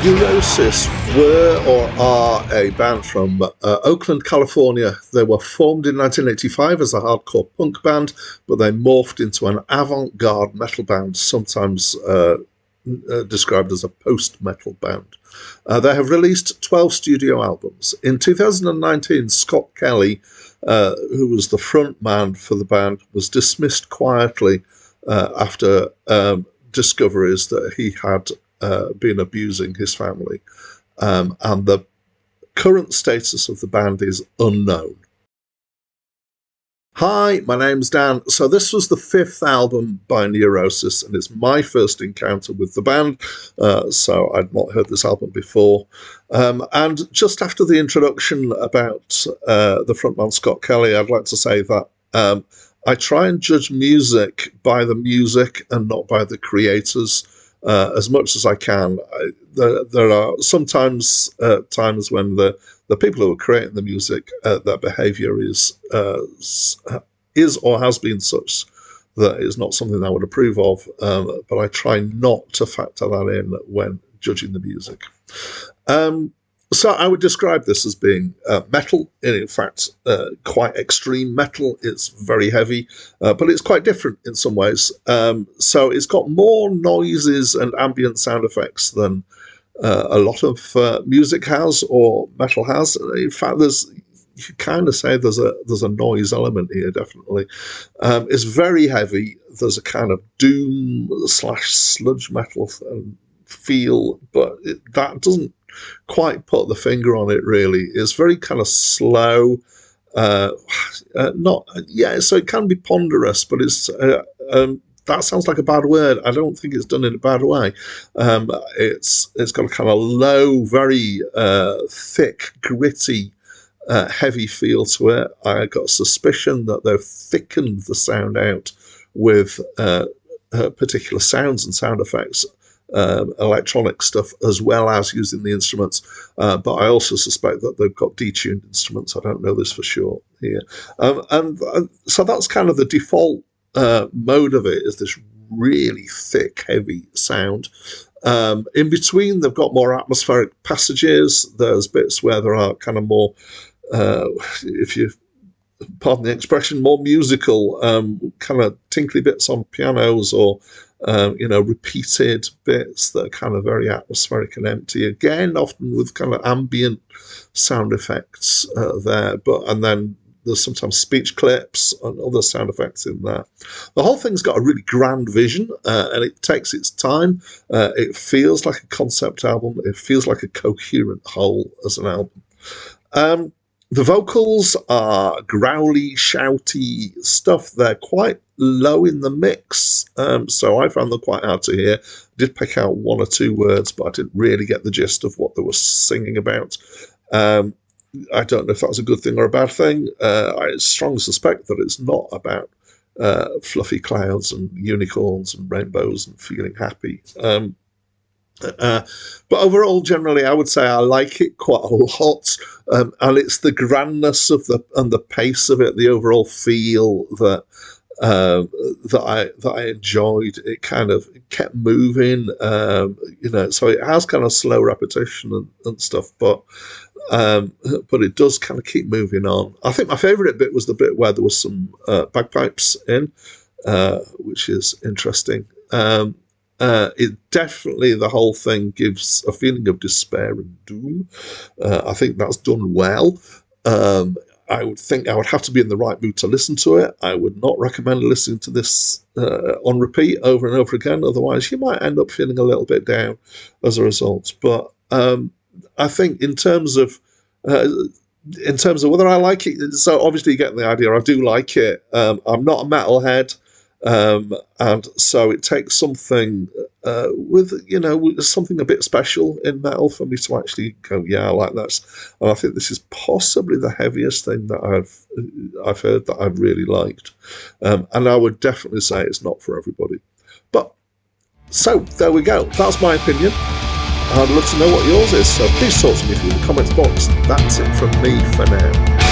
Neurosis were or are a band from Oakland, California. They were formed in 1985 as a hardcore punk band, but they morphed into an avant-garde metal band, sometimes described as a post-metal band. They have released 12 studio albums. In 2019, Scott Kelly, who was the front man for the band, was dismissed quietly after discoveries that he had been abusing his family. And the current status of the band is unknown. Hi, my name's Dan. So this was the fifth album by Neurosis, and it's my first encounter with the band, so I'd not heard this album before. And just after the introduction about the frontman Scott Kelly, I'd like to say that I try and judge music by the music and not by the creators as much as I can. There are sometimes times when the people who are creating the music, their behaviour is or has been such that is not something I would approve of, but I try not to factor that in when judging the music. So I would describe this as being metal, and in fact quite extreme metal. It's very heavy, but it's quite different in some ways. So it's got more noises and ambient sound effects than a lot of music has or metal has. In fact, you kind of say there's a noise element here, definitely. It's very heavy. There's a kind of doom / sludge metal feel, but that doesn't quite put the finger on it, really. It's very kind of slow. So it can be ponderous, but it's that sounds like a bad word. I don't think it's done in a bad way. It's got a kind of low, very thick, gritty, heavy feel to it. I got a suspicion that they've thickened the sound out with particular sounds and sound effects, electronic stuff, as well as using the instruments. But I also suspect that they've got detuned instruments. I don't know this for sure here. So that's kind of the default mode of it, is this really thick, heavy sound. In between, they've got more atmospheric passages. There's bits where there are kind of more, if you pardon the expression, more musical, kind of tinkly bits on pianos, or repeated bits that are kind of very atmospheric and empty. Again, often with kind of ambient sound effects there, and then there's sometimes speech clips and other sound effects in there. The whole thing's got a really grand vision, and it takes its time. It feels like a concept album. It feels like a coherent whole as an album. The vocals are growly, shouty stuff. They're quite low in the mix, so I found them quite hard to hear. Did pick out one or two words, but I didn't really get the gist of what they were singing about. I don't know if that was a good thing or a bad thing. I strongly suspect that it's not about fluffy clouds and unicorns and rainbows and feeling happy. But overall, generally, I would say I like it quite a lot, and it's the grandness of the pace of it, the overall feel that I enjoyed. It kind of kept moving, so it has kind of slow repetition and stuff, but it does kind of keep moving on. I think my favourite bit was the bit where there was some bagpipes in, which is interesting. It definitely, the whole thing gives a feeling of despair and doom. I think that's done well. I would think I would have to be in the right mood to listen to it. I would not recommend listening to this on repeat over and over again. Otherwise, you might end up feeling a little bit down as a result. But I think in terms of whether I like it, so obviously you get the idea. I do like it. I'm not a metalhead. And so it takes something with something a bit special in metal for me to actually go, yeah, I like that. And I think this is possibly the heaviest thing that I've heard that I've really liked. And I would definitely say it's not for everybody. But so there we go. That's my opinion. I'd love to know what yours is. So please talk to me through the comments box. That's it from me for now.